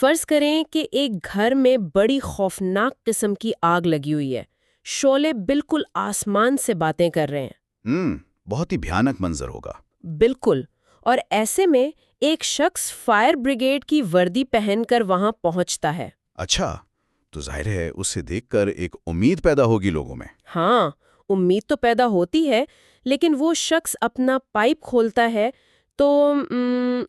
فرض کریں کہ ایک گھر میں بڑی خوفناک قسم کی آگ لگی ہوئی ہے، شعلے بالکل آسمان سے باتیں کر رہے ہیں۔ بہت ہی بھیانک منظر ہوگا۔ بالکل، اور ایسے میں ایک شخص فائر بریگیڈ کی وردی پہن کر وہاں پہنچتا ہے۔ اچھا، تو ظاہر ہے اسے دیکھ کر ایک امید پیدا ہوگی لوگوں میں۔ ہاں، امید تو پیدا ہوتی ہے، لیکن وہ شخص اپنا پائپ کھولتا ہے تو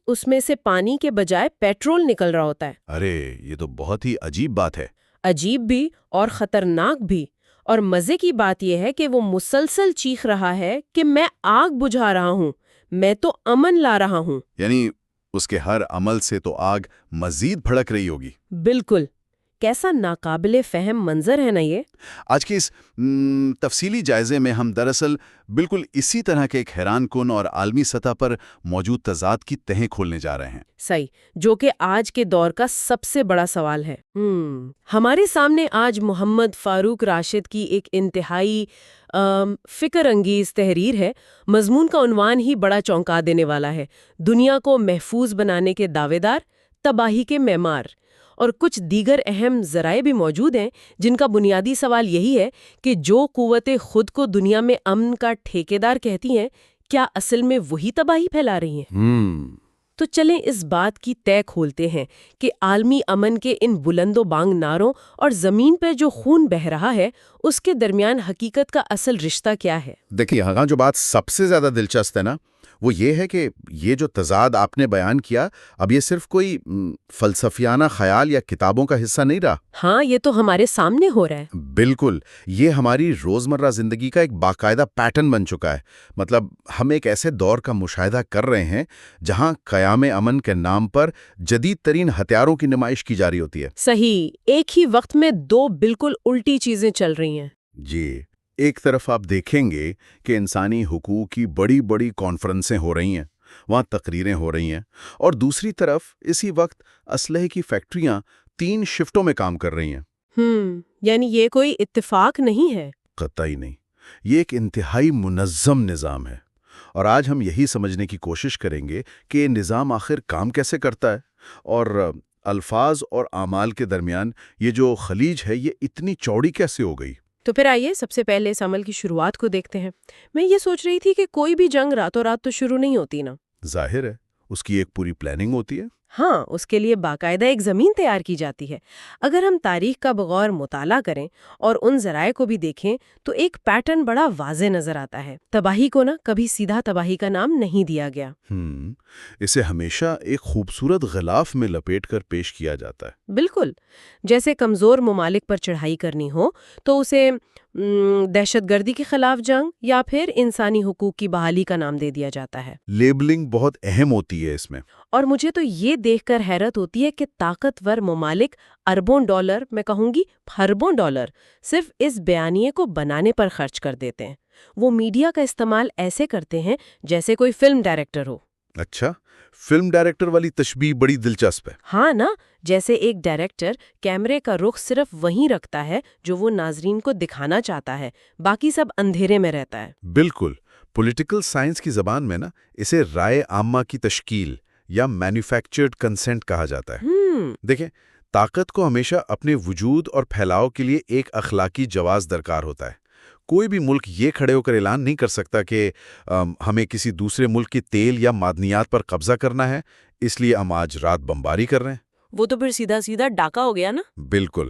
اس میں سے پانی کے بجائے پیٹرول نکل رہا ہوتا ہے۔ ارے یہ تو بہت ہی عجیب بات ہے۔ عجیب بھی اور خطرناک بھی، اور مزے کی بات یہ ہے کہ وہ مسلسل چیخ رہا ہے کہ میں آگ بجھا رہا ہوں، میں تو امن لا رہا ہوں۔ یعنی اس کے ہر عمل سے تو آگ مزید بھڑک رہی ہوگی۔ بالکل، کیسا ناقابل فہم منظر ہے نا یہ۔ آج کے اس تفصیلی جائزے میں ہم دراصل بالکل اسی طرح کے ایک حیران کن اور عالمی سطح پر موجود تضاد کی تہیں کھولنے جا رہے ہیں۔ صحیح، جو کہ آج کے دور کا سب سے بڑا سوال ہے۔ ہمارے سامنے آج محمد فاروق راشد کی ایک انتہائی فکر انگیز تحریر ہے۔ مضمون کا عنوان ہی بڑا چونکا دینے والا ہے: دنیا کو محفوظ بنانے کے دعوے دار، تباہی کے معمار۔ اور کچھ دیگر اہم ذرائع بھی موجود ہیں جن کا بنیادی سوال یہی ہے کہ جو قوتیں خود کو دنیا میں امن کا ٹھیکیدار کہتی ہیں، کیا اصل میں وہی تباہی پھیلا رہی ہیں؟ تو چلیں اس بات کی طے کھولتے ہیں کہ عالمی امن کے ان بلند و بانگ نعروں اور زمین پر جو خون بہہ رہا ہے، اس کے درمیان حقیقت کا اصل رشتہ کیا ہے۔ دیکھیے، یہاں جو بات سب سے زیادہ دلچسپ ہے نا، وہ یہ ہے کہ یہ جو تضاد آپ نے بیان کیا، اب یہ صرف کوئی فلسفیانہ خیال یا کتابوں کا حصہ نہیں رہا۔ ہاں، یہ تو ہمارے سامنے ہو رہا ہے۔ بالکل، یہ ہماری روزمرہ زندگی کا ایک باقاعدہ پیٹرن بن چکا ہے۔ مطلب ہم ایک ایسے دور کا مشاہدہ کر رہے ہیں جہاں قیام امن کے نام پر جدید ترین ہتھیاروں کی نمائش کی جاری ہوتی ہے۔ صحیح، ایک ہی وقت میں دو بالکل الٹی چیزیں چل رہی ہیں۔ جی، ایک طرف آپ دیکھیں گے کہ انسانی حقوق کی بڑی بڑی کانفرنسیں ہو رہی ہیں، وہاں تقریریں ہو رہی ہیں، اور دوسری طرف اسی وقت اسلحے کی فیکٹریاں 3 شفٹوں میں کام کر رہی ہیں۔ یعنی یہ کوئی اتفاق نہیں ہے؟ قطعی نہیں، یہ ایک انتہائی منظم نظام ہے، اور آج ہم یہی سمجھنے کی کوشش کریں گے کہ یہ نظام آخر کام کیسے کرتا ہے، اور الفاظ اور اعمال کے درمیان یہ جو خلیج ہے یہ اتنی چوڑی کیسے ہو گئی۔ تو پھر آئیے سب سے پہلے اس عمل کی شروعات کو دیکھتے ہیں۔ میں یہ سوچ رہی تھی کہ کوئی بھی جنگ راتوں رات تو شروع نہیں ہوتی نا۔ ظاہر ہے، اس کی ایک پوری پلاننگ ہوتی ہے۔ ہاں، اس کے لیے باقاعدہ ایک زمین تیار کی جاتی ہے۔ اگر ہم تاریخ کا بغور مطالعہ کریں اور ان ذرائع کو بھی دیکھیں تو ایک پیٹرن بڑا واضح نظر آتا ہے۔ تباہی کو نا کبھی سیدھا تباہی کا نام نہیں دیا گیا۔ اسے ہمیشہ ایک خوبصورت غلاف میں لپیٹ کر پیش کیا جاتا ہے۔ بالکل، جیسے کمزور ممالک پر چڑھائی کرنی ہو تو اسے دہشت گردی کے خلاف جنگ یا پھر انسانی حقوق کی بحالی کا نام دے دیا جاتا ہے۔ لیبلنگ بہت اہم ہوتی ہے اس میں۔ اور مجھے تو یہ دیکھ کر حیرت ہوتی ہے کہ طاقتور ممالک اربوں ڈالر، میں کہوں گی اربوں ڈالر، صرف اس بیانیے کو بنانے پر خرچ کر دیتے ہیں۔ وہ میڈیا کا استعمال ایسے کرتے ہیں جیسے کوئی فلم ڈائریکٹر ہو۔ اچھا، فلم ڈائریکٹر والی تشبیہ بڑی دلچسپ ہے۔ ہاں نا، جیسے ایک ڈائریکٹر کیمرے کا رخ صرف وہیں رکھتا ہے جو وہ ناظرین کو دکھانا چاہتا ہے، باقی سب اندھیرے میں رہتا ہے۔ بالکل، پولیٹیکل سائنس کی زبان میں نا اسے رائے عامہ کی تشکیل یا مینوفیکچرڈ کنسنٹ کہا جاتا ہے۔ دیکھیں، طاقت کو ہمیشہ اپنے وجود اور پھیلاؤ کے لیے ایک اخلاقی جواز درکار ہوتا ہے۔ کوئی بھی ملک یہ کھڑے ہو کر اعلان نہیں کر سکتا کہ ہمیں کسی دوسرے ملک کی تیل یا معدنیات پر قبضہ کرنا ہے، اس لیے ہم آج رات بمباری کر رہے ہیں۔ وہ تو پھر سیدھا سیدھا ڈاکہ ہو گیا نا۔ بالکل،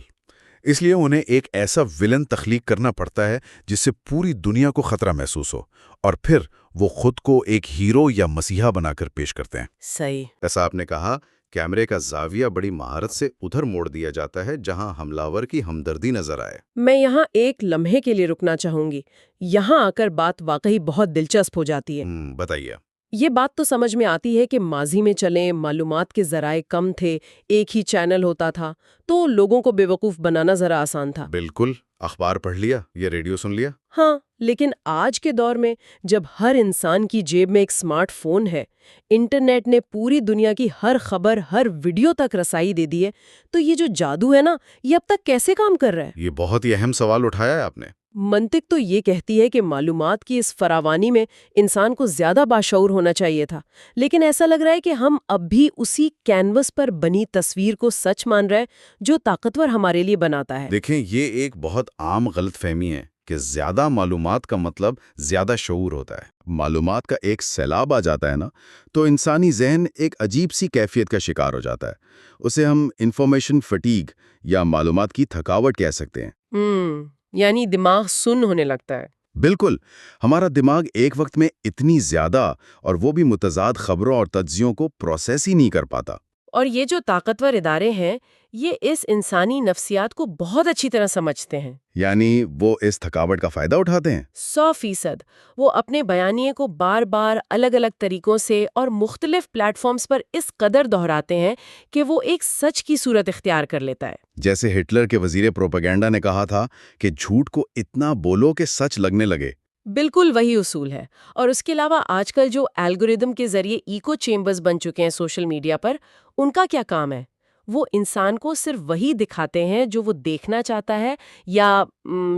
اس لیے انہیں ایک ایسا ولن تخلیق کرنا پڑتا ہے جس سے پوری دنیا کو خطرہ محسوس ہو، اور پھر وہ خود کو ایک ہیرو یا مسیحا بنا کر پیش کرتے ہیں۔ صحیح، ایسا آپ نے کہا، کیمرے کا زاویہ بڑی مہارت سے ادھر موڑ دیا جاتا ہے جہاں حملہ کی ہمدردی نظر آئے۔ میں یہاں ایک لمحے کے لیے رکنا چاہوں گی۔ یہاں آ کر بات واقعی بہت دلچسپ ہو جاتی ہے۔ بتائیے۔ یہ بات تو سمجھ میں آتی ہے کہ ماضی میں چلیں معلومات کے ذرائع کم تھے، ایک ہی چینل ہوتا تھا، تو لوگوں کو بے وقوف بنانا ذرا آسان تھا۔ بالکل، اخبار پڑھ لیا یا ریڈیو سن لیا۔ ہاں، لیکن آج کے دور میں جب ہر انسان کی جیب میں ایک سمارٹ فون ہے، انٹرنیٹ نے پوری دنیا کی ہر خبر، ہر ویڈیو تک رسائی دے دی ہے، تو یہ جو جادو ہے نا، یہ اب تک کیسے کام کر رہا ہے؟ یہ بہت ہی اہم سوال اٹھایا ہے آپ نے۔ منطق تو یہ کہتی ہے کہ معلومات کی اس فراوانی میں انسان کو زیادہ باشعور ہونا چاہیے تھا، لیکن ایسا لگ رہا ہے کہ ہم اب بھی اسی کینوس پر بنی تصویر کو سچ مان رہے جو طاقتور ہمارے لیے بناتا ہے۔ دیکھیں، یہ ایک بہت عام غلط فہمی ہے کہ زیادہ معلومات کا مطلب زیادہ شعور ہوتا ہے۔ معلومات کا ایک سیلاب آ جاتا ہے نا، تو انسانی ذہن ایک عجیب سی کیفیت کا شکار ہو جاتا ہے۔ اسے ہم انفارمیشن فٹیگ یا معلومات کی تھکاوٹ کہہ سکتے ہیں۔ یعنی دماغ سن ہونے لگتا ہے۔ بالکل، ہمارا دماغ ایک وقت میں اتنی زیادہ اور وہ بھی متضاد خبروں اور تجزیوں کو پروسیس ہی نہیں کر پاتا۔ اور یہ جو طاقتور ادارے ہیں، یہ اس انسانی نفسیات کو بہت اچھی طرح سمجھتے ہیں۔ یعنی وہ اس تھکاوٹ کا فائدہ اٹھاتے ہیں۔ 100%۔ وہ اپنے بیانیے کو بار بار الگ الگ طریقوں سے اور مختلف پلیٹ فارمز پر اس قدر دہراتے ہیں کہ وہ ایک سچ کی صورت اختیار کر لیتا ہے۔ جیسے ہٹلر کے وزیر پروپیگنڈا نے کہا تھا کہ جھوٹ کو اتنا بولو کہ سچ لگنے لگے۔ بالکل وہی اصول ہے۔ اور اس کے علاوہ آج کل جو الگوریدم کے ذریعے ایکو چیمبرز بن چکے ہیں سوشل میڈیا پر، ان کا کیا کام ہے؟ وہ انسان کو صرف وہی دکھاتے ہیں جو وہ دیکھنا چاہتا ہے یا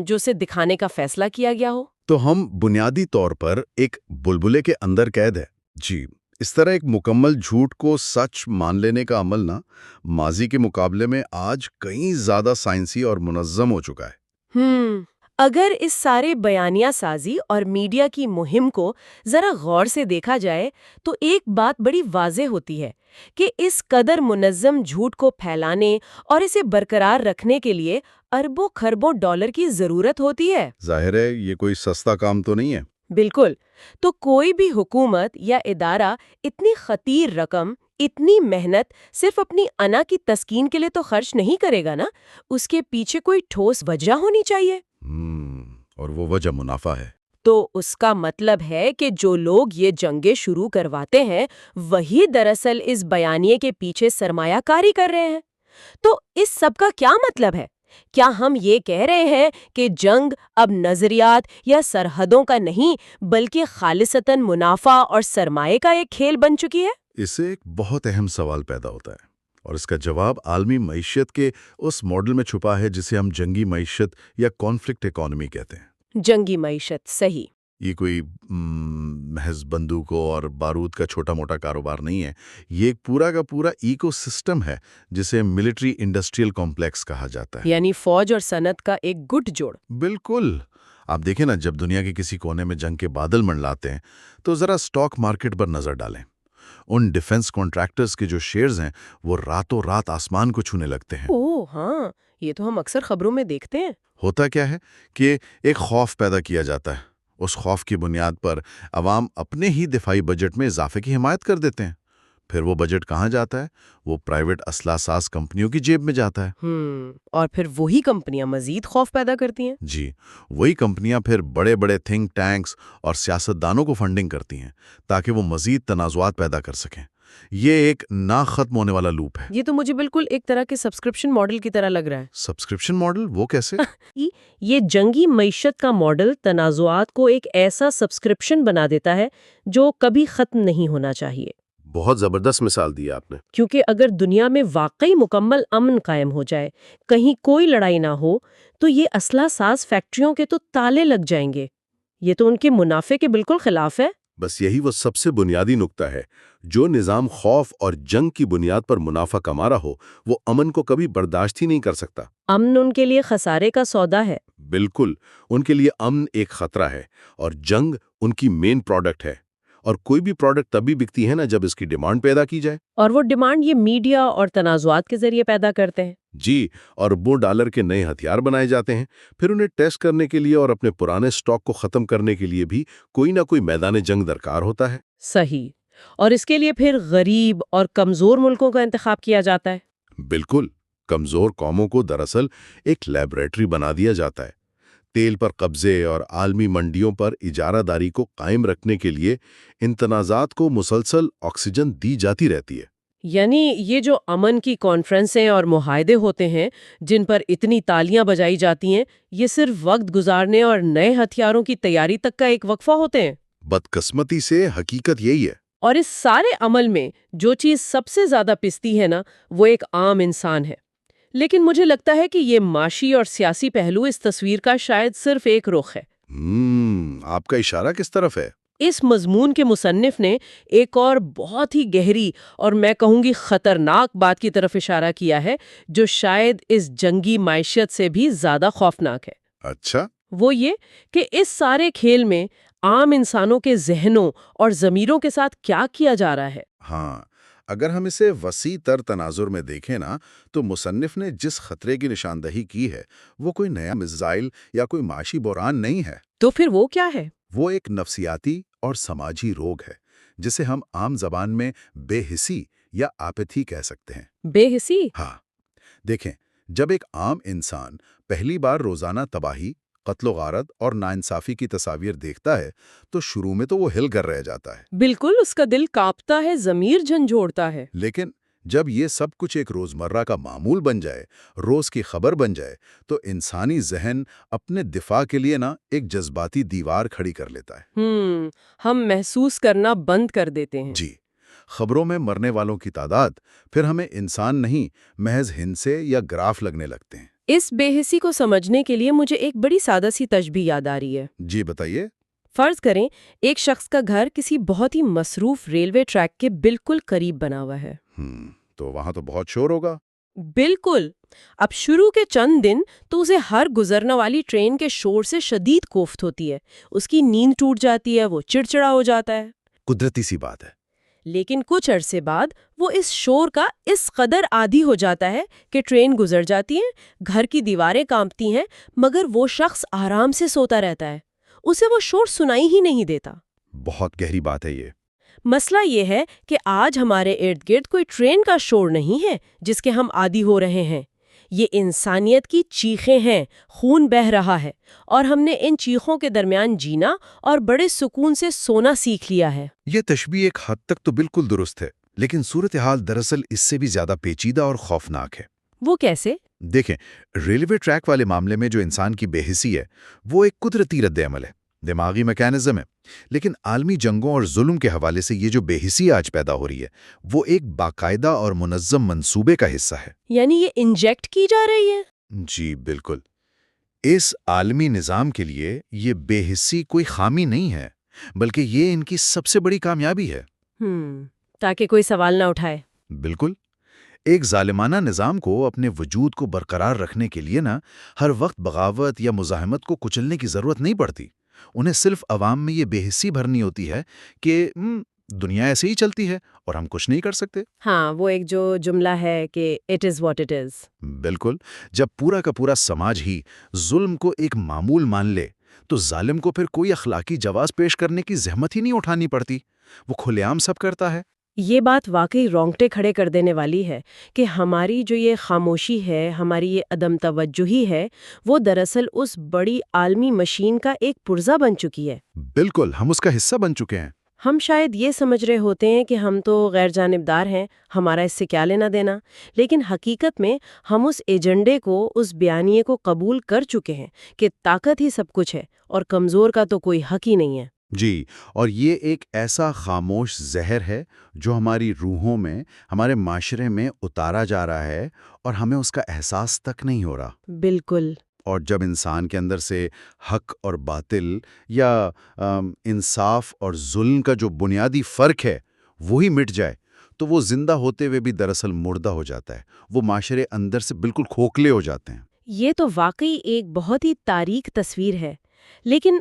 جو اسے دکھانے کا فیصلہ کیا گیا ہو۔ تو ہم بنیادی طور پر ایک بلبلے کے اندر قید ہے۔ جی، اس طرح ایک مکمل جھوٹ کو سچ مان لینے کا عمل نا ماضی کے مقابلے میں آج کہیں زیادہ سائنسی اور منظم ہو چکا ہے۔ اگر اس سارے بیانیہ سازی اور میڈیا کی مہم کو ذرا غور سے دیکھا جائے تو ایک بات بڑی واضح ہوتی ہے کہ اس قدر منظم جھوٹ کو پھیلانے اور اسے برقرار رکھنے کے لیے اربوں خربوں ڈالر کی ضرورت ہوتی ہے۔ ظاہر ہے یہ کوئی سستا کام تو نہیں ہے۔ بالکل۔ تو کوئی بھی حکومت یا ادارہ اتنی خطیر رقم، اتنی محنت صرف اپنی انا کی تسکین کے لیے تو خرچ نہیں کرے گا نا، اس کے پیچھے کوئی ٹھوس وجہ ہونی چاہیے۔ اور وہ وجہ منافع ہے۔ تو اس کا مطلب ہے کہ جو لوگ یہ جنگیں شروع کرواتے ہیں وہی دراصل اس بیانیے کے پیچھے سرمایہ کاری کر رہے ہیں۔ تو اس سب کا کیا مطلب ہے؟ کیا ہم یہ کہہ رہے ہیں کہ جنگ اب نظریات یا سرحدوں کا نہیں بلکہ خالصتاً منافع اور سرمایہ کا ایک کھیل بن چکی ہے؟ اس سے ایک بہت اہم سوال پیدا ہوتا ہے، اور اس کا جواب عالمی معیشت کے اس ماڈل میں چھپا ہے جسے ہم جنگی معیشت یا کانفلکٹ اکانومی کہتے ہیں۔ جنگی معیشت، صحیح۔ یہ کوئی محض بندوقوں اور بارود کا چھوٹا موٹا کاروبار نہیں ہے، یہ ایک پورا کا پورا ایکو سسٹم ہے جسے ملٹری انڈسٹریل کمپلیکس کہا جاتا ہے۔ یعنی فوج اور صنعت کا ایک گٹھ جوڑ۔ بالکل۔ آپ دیکھیں نا، جب دنیا کے کسی کونے میں جنگ کے بادل منڈلاتے ہیں تو ذرا سٹاک مارکیٹ پر نظر ڈالیں۔ ان ڈیفنس کانٹریکٹرز کے جو شیئرز ہیں وہ راتوں رات آسمان کو چھونے لگتے ہیں۔ ہاں، یہ تو ہم اکثر خبروں میں دیکھتے ہیں۔ ہوتا کیا ہے کہ ایک خوف پیدا کیا جاتا ہے، اس خوف کی بنیاد پر عوام اپنے ہی دفاعی بجٹ میں اضافے کی حمایت کر دیتے ہیں۔ پھر وہ بجٹ کہاں جاتا ہے؟ وہ پرائیویٹ اسلحہ ساز کمپنیوں کی جیب میں جاتا ہے۔ اور پھر وہی کمپنیاں مزید خوف پیدا کرتی ہیں۔ جی، وہی کمپنیاں پھر بڑے بڑے تھنک ٹینکس اور سیاستدانوں کو فنڈنگ کرتی ہیں تاکہ وہ مزید تنازعات پیدا کر سکیں۔ یہ ایک نہ ختم ہونے والا لوپ ہے۔ یہ تو مجھے بالکل ایک طرح کے سبسکرپشن ماڈل کی طرح لگ رہا ہے۔ Subscription model? وہ کیسے؟ یہ جنگی معیشت کا ماڈل تنازعات کو ایک ایسا سبسکرپشن بنا دیتا ہے جو کبھی ختم نہیں ہونا چاہیے۔ بہت زبردست مثال دی آپ نے۔ کیونکہ اگر دنیا میں واقعی مکمل امن قائم ہو جائے، کہیں کوئی لڑائی نہ ہو، تو یہ اسلحہ ساز فیکٹریوں کے تو تالے لگ جائیں گے۔ یہ تو ان کے منافع کے بالکل خلاف ہے۔ بس یہی وہ سب سے بنیادی نکتہ ہے۔ جو نظام خوف اور جنگ کی بنیاد پر منافع کما رہا ہو وہ امن کو کبھی برداشت ہی نہیں کر سکتا۔ امن ان کے لیے خسارے کا سودا ہے۔ بالکل، ان کے لیے امن ایک خطرہ ہے اور جنگ ان کی مین پروڈکٹ ہے۔ اور کوئی بھی پروڈکٹ تبھی بکتی ہے نا جب اس کی ڈیمانڈ پیدا کی جائے۔ اور وہ ڈیمانڈ یہ میڈیا اور تنازعات کے ذریعے پیدا کرتے ہیں۔ جی، اور اربوں ڈالر کے نئے ہتھیار بنائے جاتے ہیں۔ پھر انہیں ٹیسٹ کرنے کے لیے اور اپنے پرانے سٹاک کو ختم کرنے کے لیے بھی کوئی نہ کوئی میدان جنگ درکار ہوتا ہے۔ صحیح۔ اور اس کے لیے پھر غریب اور کمزور ملکوں کا انتخاب کیا جاتا ہے۔ بالکل، کمزور قوموں کو دراصل ایک لیبارٹری بنا دیا جاتا ہے۔ تیل پر قبضے اور عالمی منڈیوں پر اجارہ داری کو قائم رکھنے کے لیے ان تنازعات کو مسلسل آکسیجن دی جاتی رہتی ہے۔ یعنی یہ جو امن کی کانفرنسیں اور معاہدے ہوتے ہیں جن پر اتنی تالیاں بجائی جاتی ہیں، یہ صرف وقت گزارنے اور نئے ہتھیاروں کی تیاری تک کا ایک وقفہ ہوتے ہیں۔ بدقسمتی سے حقیقت یہی ہے۔ اور اس سارے عمل میں جو چیز سب سے زیادہ پستی ہے نا، وہ ایک عام انسان ہے۔ لیکن مجھے لگتا ہے کہ یہ معاشی اور سیاسی پہلو اس تصویر کا شاید صرف ایک رخ ہے۔ آپ کا اشارہ کس طرف ہے؟ اس مضمون کے مصنف نے ایک اور بہت ہی گہری اور میں کہوں گی خطرناک بات کی طرف اشارہ کیا ہے، جو شاید اس جنگی معیشت سے بھی زیادہ خوفناک ہے۔ اچھا۔ وہ یہ کہ اس سارے کھیل میں عام انسانوں کے ذہنوں اور ضمیروں کے ساتھ کیا کیا جا رہا ہے۔ ہاں، اگر ہم اسے وسیع تر تناظر میں دیکھیں نا، تو مصنف نے جس خطرے کی نشاندہی کی ہے وہ کوئی نیا میزائل یا کوئی معاشی بحران نہیں ہے۔ تو پھر وہ کیا ہے؟ وہ ایک نفسیاتی اور سماجی روگ ہے جسے ہم عام زبان میں بے حسی یا آپیتھی کہہ سکتے ہیں۔ بے حسی؟ ہاں، دیکھیں، جب ایک عام انسان پہلی بار روزانہ تباہی، قتل و غارت اور ناانصافی کی تصاویر دیکھتا ہے تو شروع میں تو وہ ہل کر رہ جاتا ہے۔ بالکل، اس کا دل کانپتا ہے، ضمیر جھنجھوڑتا ہے۔ لیکن جب یہ سب کچھ ایک روزمرہ کا معمول بن جائے، روز کی خبر بن جائے، تو انسانی ذہن اپنے دفاع کے لیے ایک جذباتی دیوار کھڑی کر لیتا ہے۔ ہم محسوس کرنا بند کر دیتے ہیں۔ جی، خبروں میں مرنے والوں کی تعداد پھر ہمیں انسان نہیں، محض ہندسے یا گراف لگنے لگتے ہیں۔ اس بے حسی کو سمجھنے کے لیے مجھے ایک بڑی سادہ سی تشبیہ یاد آ رہی ہے۔ جی بتائیے۔ فرض کریں ایک شخص کا گھر کسی بہت ہی مصروف ریلوے ٹریک کے بالکل قریب بنا ہوا ہے۔ تو وہاں تو بہت شور ہوگا۔ بالکل۔ اب شروع کے چند دن تو اسے ہر گزرنے والی ٹرین کے شور سے شدید کوفت ہوتی ہے، اس کی نیند ٹوٹ جاتی ہے، وہ چڑچڑا ہو جاتا ہے۔ قدرتی سی بات ہے۔ لیکن کچھ عرصے بعد وہ اس شور کا اس قدر عادی ہو جاتا ہے کہ ٹرین گزر جاتی ہے، گھر کی دیواریں کانپتی ہیں، مگر وہ شخص آرام سے سوتا رہتا ہے، اسے وہ شور سنائی ہی نہیں دیتا۔ بہت گہری بات ہے یہ۔ مسئلہ یہ ہے کہ آج ہمارے ارد گرد کوئی ٹرین کا شور نہیں ہے جس کے ہم عادی ہو رہے ہیں، یہ انسانیت کی چیخیں ہیں، خون بہہ رہا ہے، اور ہم نے ان چیخوں کے درمیان جینا اور بڑے سکون سے سونا سیکھ لیا ہے۔ یہ تشبیہ ایک حد تک تو بالکل درست ہے، لیکن صورتحال دراصل اس سے بھی زیادہ پیچیدہ اور خوفناک ہے۔ وہ کیسے؟ دیکھیں، ریلوے ٹریک والے معاملے میں جو انسان کی بے حسی ہے وہ ایک قدرتی رد عمل ہے، دماغی میکانزم ہے، لیکن عالمی جنگوں اور ظلم کے حوالے سے یہ جو بے حسی آج پیدا ہو رہی ہے وہ ایک باقاعدہ اور منظم منصوبے کا حصہ ہے۔ یعنی یہ انجیکٹ کی جا رہی ہے؟ جی بالکل۔ اس عالمی نظام کے لیے یہ بے حسی کوئی خامی نہیں ہے، بلکہ یہ ان کی سب سے بڑی کامیابی ہے۔ تاکہ کوئی سوال نہ اٹھائے۔ بالکل۔ ایک ظالمانہ نظام کو اپنے وجود کو برقرار رکھنے کے لیے ہر وقت بغاوت یا مزاحمت کو کچلنے کی ضرورت نہیں پڑتی۔ انہیں صرف عوام میں یہ بے حسی بھرنی ہوتی ہے کہ دنیا ایسے ہی چلتی ہے اور ہم کچھ نہیں کر سکتے۔ ہاں، وہ ایک جو جملہ ہے کہ it is what it is. بالکل۔ جب پورا کا پورا سماج ہی ظلم کو ایک معمول مان لے تو ظالم کو پھر کوئی اخلاقی جواز پیش کرنے کی زحمت ہی نہیں اٹھانی پڑتی، وہ کھلے عام سب کرتا ہے۔ یہ بات واقعی رونگٹے کھڑے کر دینے والی ہے کہ ہماری جو یہ خاموشی ہے، ہماری یہ عدم توجہی ہے، وہ دراصل اس بڑی عالمی مشین کا ایک پرزہ بن چکی ہے۔ بالکل، ہم اس کا حصہ بن چکے ہیں۔ ہم شاید یہ سمجھ رہے ہوتے ہیں کہ ہم تو غیر جانبدار ہیں، ہمارا اس سے کیا لینا دینا، لیکن حقیقت میں ہم اس ایجنڈے کو، اس بیانیے کو قبول کر چکے ہیں کہ طاقت ہی سب کچھ ہے اور کمزور کا تو کوئی حق ہی نہیں ہے۔ جی، اور یہ ایک ایسا خاموش زہر ہے جو ہماری روحوں میں، ہمارے معاشرے میں اتارا جا رہا ہے اور ہمیں اس کا احساس تک نہیں ہو رہا۔ بالکل۔ اور جب انسان کے اندر سے حق اور باطل یا انصاف اور ظلم کا جو بنیادی فرق ہے وہی مٹ جائے تو وہ زندہ ہوتے ہوئے بھی دراصل مردہ ہو جاتا ہے، وہ معاشرے اندر سے بالکل کھوکھلے ہو جاتے ہیں۔ یہ تو واقعی ایک بہت ہی تاریک تصویر ہے، لیکن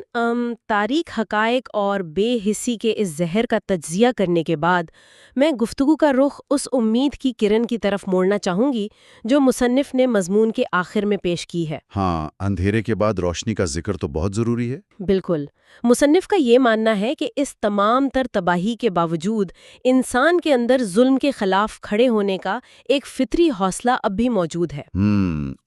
تاریک حقائق اور بے حسی کے اس زہر کا تجزیہ کرنے کے بعد میں گفتگو کا رخ اس امید کی کرن کی طرف موڑنا چاہوں گی جو مصنف نے مضمون کے آخر میں پیش کی ہے۔ ہاں، اندھیرے کے بعد روشنی کا ذکر تو بہت ضروری ہے۔ بالکل۔ مصنف کا یہ ماننا ہے کہ اس تمام تر تباہی کے باوجود انسان کے اندر ظلم کے خلاف کھڑے ہونے کا ایک فطری حوصلہ اب بھی موجود ہے۔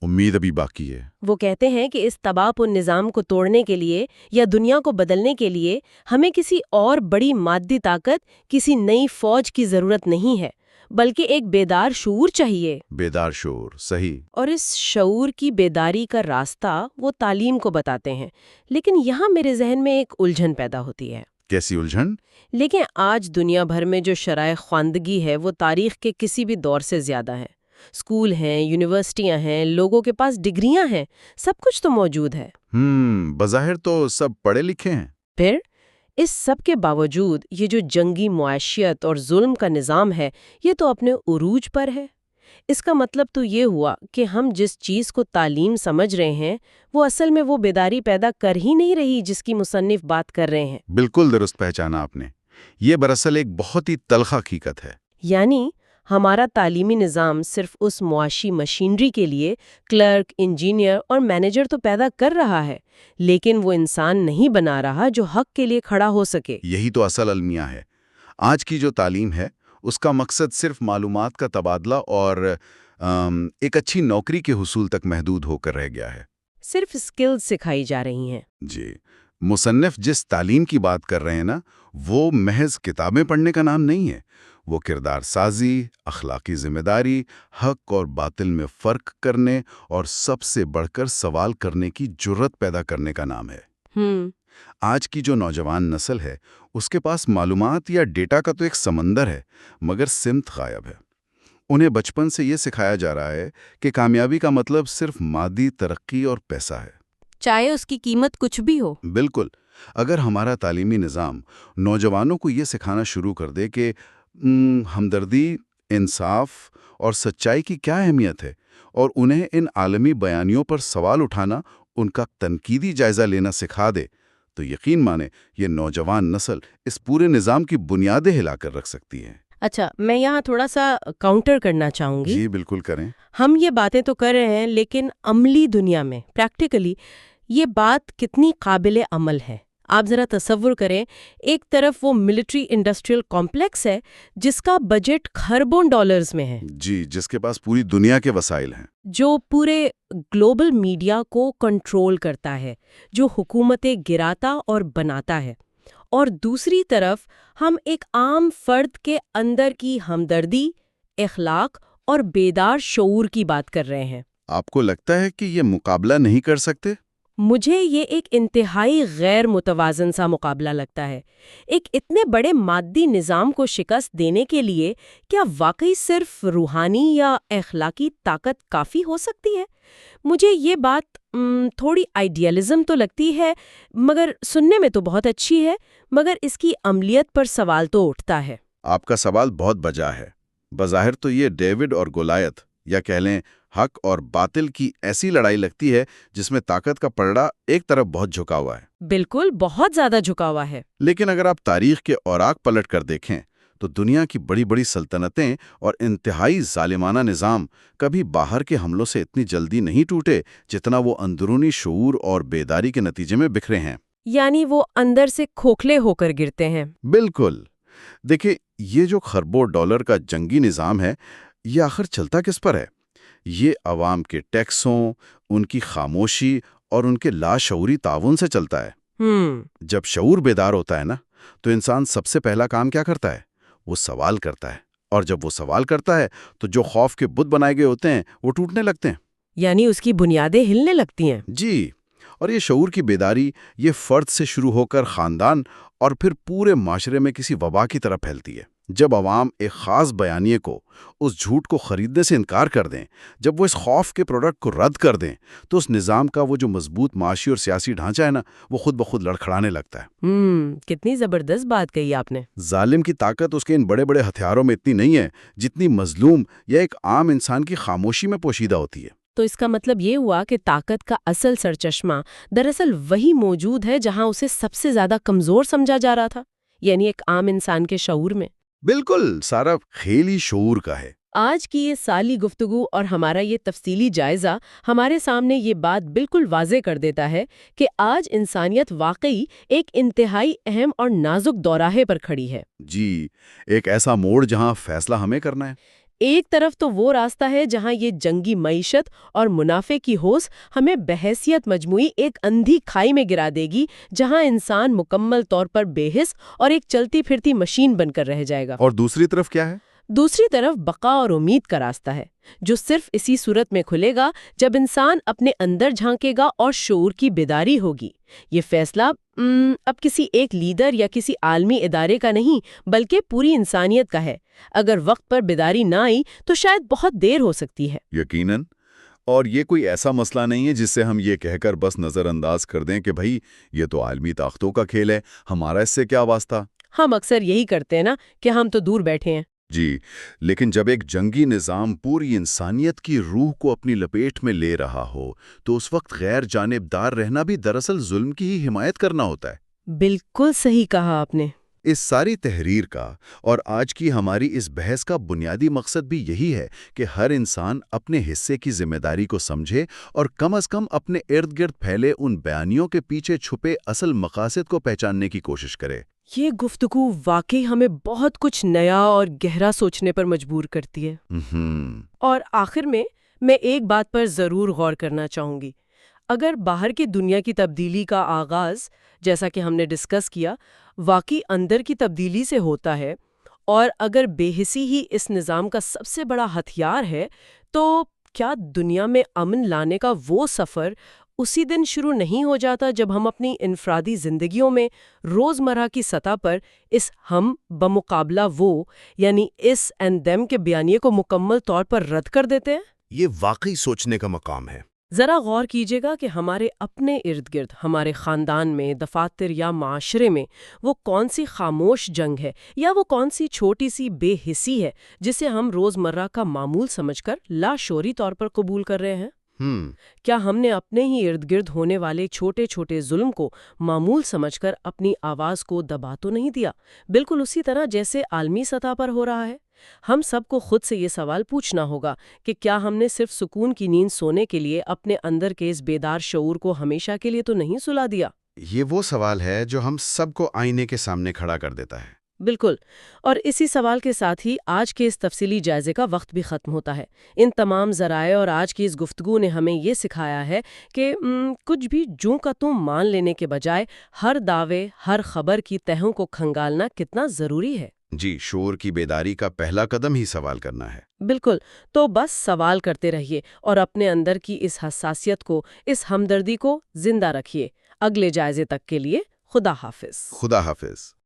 امید ابھی باقی ہے۔ وہ کہتے ہیں کہ اس تباہ کن نظام کو توڑنے کے لیے یا دنیا کو بدلنے کے لیے ہمیں کسی اور بڑی مادی طاقت، کسی نئی فوج کی ضرورت نہیں ہے، بلکہ ایک بیدار شعور چاہیے۔ بیدار شعور، صحیح۔ اور اس شعور کی بیداری کا راستہ وہ تعلیم کو بتاتے ہیں، لیکن یہاں میرے ذہن میں ایک الجھن پیدا ہوتی ہے۔ کیسی الجھن؟ لیکن آج دنیا بھر میں جو شرائع خواندگی ہے وہ تاریخ کے کسی بھی دور سے زیادہ ہے۔ اسکول ہیں، یونیورسٹیاں ہیں، لوگوں کے پاس ڈگریاں ہیں، سب کچھ تو موجود ہے۔ بظاہر تو سب پڑھے لکھے ہیں۔ پھر اس سب کے باوجود یہ جو جنگی معاشیت اور ظلم کا نظام ہے، یہ تو اپنے عروج پر ہے۔ اس کا مطلب تو یہ ہوا کہ ہم جس چیز کو تعلیم سمجھ رہے ہیں وہ اصل میں وہ بیداری پیدا کر ہی نہیں رہی جس کی مصنف بات کر رہے ہیں۔ بالکل درست پہچانا آپ نے۔ یہ دراصل ایک بہت ہی تلخ حقیقت ہے۔ یعنی ہمارا تعلیمی نظام صرف اس معاشی مشینری کے لیے کلرک، انجینئر اور مینیجر تو پیدا کر رہا ہے، لیکن وہ انسان نہیں بنا رہا جو حق کے لیے کھڑا ہو سکے۔ یہی تو اصل المیہ ہے۔ آج کی جو تعلیم ہے اس کا مقصد صرف معلومات کا تبادلہ اور ایک اچھی نوکری کے حصول تک محدود ہو کر رہ گیا ہے۔ صرف اسکلز سکھائی جا رہی ہیں۔ جی، مصنف جس تعلیم کی بات کر رہے ہیں نا، وہ محض کتابیں پڑھنے کا نام نہیں ہے۔ وہ کردار سازی، اخلاقی ذمہ داری، حق اور باطل میں فرق کرنے اور سب سے بڑھ کر سوال کرنے کی جرت پیدا کرنے کا نام ہے۔ آج کی جو نوجوان نسل ہے اس کے پاس معلومات یا ڈیٹا کا تو ایک سمندر ہے، مگر سمت غائب ہے۔ انہیں بچپن سے یہ سکھایا جا رہا ہے کہ کامیابی کا مطلب صرف مادی ترقی اور پیسہ ہے، چاہے اس کی قیمت کچھ بھی ہو۔ بالکل۔ اگر ہمارا تعلیمی نظام نوجوانوں کو یہ سکھانا شروع کر دے کہ ہمدردی، انصاف اور سچائی کی کیا اہمیت ہے، اور انہیں ان عالمی بیانیوں پر سوال اٹھانا، ان کا تنقیدی جائزہ لینا سکھا دے، تو یقین مانے یہ نوجوان نسل اس پورے نظام کی بنیادیں ہلا کر رکھ سکتی ہے۔ اچھا، میں یہاں تھوڑا سا کاؤنٹر کرنا چاہوں گی۔ جی بالکل کریں۔ ہم یہ باتیں تو کر رہے ہیں، لیکن عملی دنیا میں پریکٹیکلی یہ بات کتنی قابل عمل ہے؟ آپ ذرا تصور کریں، ایک طرف وہ ملٹری انڈسٹریل کمپلیکس ہے جس کا بجٹ خربوں ڈالرز میں ہے، جی، جس کے پاس پوری دنیا کے وسائل ہیں، جو پورے گلوبل میڈیا کو کنٹرول کرتا ہے، جو حکومتیں گراتا اور بناتا ہے، اور دوسری طرف ہم ایک عام فرد کے اندر کی ہمدردی، اخلاق اور بیدار شعور کی بات کر رہے ہیں۔ آپ کو لگتا ہے کہ یہ مقابلہ نہیں کر سکتے؟ مجھے یہ ایک انتہائی غیر متوازن سا مقابلہ لگتا ہے۔ ایک اتنے بڑے مادی نظام کو شکست دینے کے لیے کیا واقعی صرف روحانی یا اخلاقی طاقت کافی ہو سکتی ہے؟ مجھے یہ بات تھوڑی آئیڈیالزم تو لگتی ہے، مگر سننے میں تو بہت اچھی ہے، مگر اس کی عملیت پر سوال تو اٹھتا ہے۔ آپ کا سوال بہت بجا ہے۔ بظاہر تو یہ ڈیوڈ اور گولایت، یا کہہ لیں حق اور باطل کی ایسی لڑائی لگتی ہے جس میں طاقت کا پلڑا ایک طرف بہت جھکا ہوا ہے۔ بالکل، بہت زیادہ جھکا ہوا ہے۔ لیکن اگر آپ تاریخ کے اوراق پلٹ کر دیکھیں تو دنیا کی بڑی بڑی سلطنتیں اور انتہائی ظالمانہ نظام کبھی باہر کے حملوں سے اتنی جلدی نہیں ٹوٹے جتنا وہ اندرونی شعور اور بیداری کے نتیجے میں بکھرے ہیں۔ یعنی وہ اندر سے کھوکھلے ہو کر گرتے ہیں۔ بالکل۔ دیکھیں، یہ جو خربوں ڈالر کا جنگی نظام ہے، یہ آخر چلتا کس پر ہے؟ یہ عوام کے ٹیکسوں، ان کی خاموشی اور ان کے لاشعوری تعاون سے چلتا ہے۔ جب شعور بیدار ہوتا ہے نا، تو انسان سب سے پہلا کام کیا کرتا ہے؟ وہ سوال کرتا ہے، اور جب وہ سوال کرتا ہے تو جو خوف کے بت بنائے گئے ہوتے ہیں وہ ٹوٹنے لگتے ہیں، یعنی اس کی بنیادیں ہلنے لگتی ہیں۔ جی۔ اور یہ شعور کی بیداری یہ فرد سے شروع ہو کر خاندان اور پھر پورے معاشرے میں کسی وبا کی طرح پھیلتی ہے۔ جب عوام ایک خاص بیانیے کو، اس جھوٹ کو خریدنے سے انکار کر دیں، جب وہ اس خوف کے پروڈکٹ کو رد کر دیں، تو اس نظام کا وہ جو مضبوط معاشی اور سیاسی ڈھانچہ ہے نا، وہ خود بخود لڑکھڑانے لگتا ہے۔ کتنی زبردست بات کہی آپ نے۔ ظالم کی طاقت اس کے ان بڑے بڑے ہتھیاروں میں اتنی نہیں ہے جتنی مظلوم یا ایک عام انسان کی خاموشی میں پوشیدہ ہوتی ہے۔ تو اس کا مطلب یہ ہوا کہ طاقت کا اصل سرچشمہ دراصل وہی موجود ہے جہاں اسے سب سے زیادہ کمزور سمجھا جا رہا تھا، یعنی ایک عام انسان کے شعور میں۔ بالکل، سارا کھیل ہی شعور کا ہے۔ آج کی یہ سالی گفتگو اور ہمارا یہ تفصیلی جائزہ ہمارے سامنے یہ بات بالکل واضح کر دیتا ہے کہ آج انسانیت واقعی ایک انتہائی اہم اور نازک دوراہے پر کھڑی ہے۔ جی، ایک ایسا موڑ جہاں فیصلہ ہمیں کرنا ہے۔ ایک طرف تو وہ راستہ ہے جہاں یہ جنگی معیشت اور منافع کی ہوس ہمیں بحیثیت مجموعی ایک اندھی کھائی میں گرا دے گی، جہاں انسان مکمل طور پر بے حس اور ایک چلتی پھرتی مشین بن کر رہ جائے گا۔ اور دوسری طرف کیا ہے؟ دوسری طرف بقا اور امید کا راستہ ہے، جو صرف اسی صورت میں کھلے گا جب انسان اپنے اندر جھانکے گا اور شعور کی بیداری ہوگی۔ یہ فیصلہ اب کسی ایک لیڈر یا کسی عالمی ادارے کا نہیں بلکہ پوری انسانیت کا ہے۔ اگر وقت پر بیداری نہ آئی تو شاید بہت دیر ہو سکتی ہے۔ یقیناً، اور یہ کوئی ایسا مسئلہ نہیں ہے جس سے ہم یہ کہہ کر بس نظر انداز کر دیں کہ بھائی یہ تو عالمی طاقتوں کا کھیل ہے، ہمارا اس سے کیا واسطہ۔ ہم اکثر یہی کرتے ہیں نا کہ ہم تو دور بیٹھے ہیں۔ جی، لیکن جب ایک جنگی نظام پوری انسانیت کی روح کو اپنی لپیٹ میں لے رہا ہو تو اس وقت غیر جانبدار رہنا بھی دراصل ظلم کی ہی حمایت کرنا ہوتا ہے۔ بالکل صحیح کہا آپ نے۔ اس ساری تحریر کا اور آج کی ہماری اس بحث کا بنیادی مقصد بھی یہی ہے کہ ہر انسان اپنے حصے کی ذمہ داری کو سمجھے اور کم از کم اپنے ارد گرد پھیلے ان بیانیوں کے پیچھے چھپے اصل مقاصد کو پہچاننے کی کوشش کرے۔ یہ گفتگو واقعی ہمیں بہت کچھ نیا اور گہرا سوچنے پر مجبور کرتی ہے۔ اور آخر میں ایک بات پر ضرور غور کرنا چاہوں گی۔ اگر باہر کی دنیا کی تبدیلی کا آغاز، جیسا کہ ہم نے ڈسکس کیا، واقعی اندر کی تبدیلی سے ہوتا ہے، اور اگر بے حسی ہی اس نظام کا سب سے بڑا ہتھیار ہے، تو کیا دنیا میں امن لانے کا وہ سفر اسی دن شروع نہیں ہو جاتا جب ہم اپنی انفرادی زندگیوں میں روزمرہ کی سطح پر اس ہم بمقابلہ وہ یعنی اس اینڈ دیم کے بیانیے کو مکمل طور پر رد کر دیتے ہیں؟ یہ واقعی سوچنے کا مقام ہے۔ ذرا غور کیجیے گا کہ ہمارے اپنے ارد گرد، ہمارے خاندان میں، دفاتر یا معاشرے میں وہ کون سی خاموش جنگ ہے یا وہ کون سی چھوٹی سی بے حسی ہے جسے ہم روزمرہ کا معمول سمجھ کر لاشعوری طور پر قبول کر رہے ہیں؟ کیا ہم نے اپنے ہی ارد گرد ہونے والے چھوٹے چھوٹے ظلم کو معمول سمجھ کر اپنی آواز کو دبا تو نہیں دیا، بالکل اسی طرح جیسے عالمی سطح پر ہو رہا ہے؟ ہم سب کو خود سے یہ سوال پوچھنا ہوگا کہ کیا ہم نے صرف سکون کی نیند سونے کے لیے اپنے اندر کے اس بیدار شعور کو ہمیشہ کے لیے تو نہیں سلا دیا؟ یہ وہ سوال ہے جو ہم سب کو آئینے کے سامنے کھڑا کر دیتا ہے۔ بالکل، اور اسی سوال کے ساتھ ہی آج کے اس تفصیلی جائزے کا وقت بھی ختم ہوتا ہے۔ ان تمام ذرائع اور آج کی اس گفتگو نے ہمیں یہ سکھایا ہے کہ کچھ بھی جوں کا توں مان لینے کے بجائے ہر دعوے، ہر خبر کی تہوں کو کھنگالنا کتنا ضروری ہے۔ جی، شعور کی بیداری کا پہلا قدم ہی سوال کرنا ہے۔ بالکل، تو بس سوال کرتے رہیے اور اپنے اندر کی اس حساسیت کو، اس ہمدردی کو زندہ رکھیے۔ اگلے جائزے تک کے لیے خدا حافظ۔ خدا حافظ۔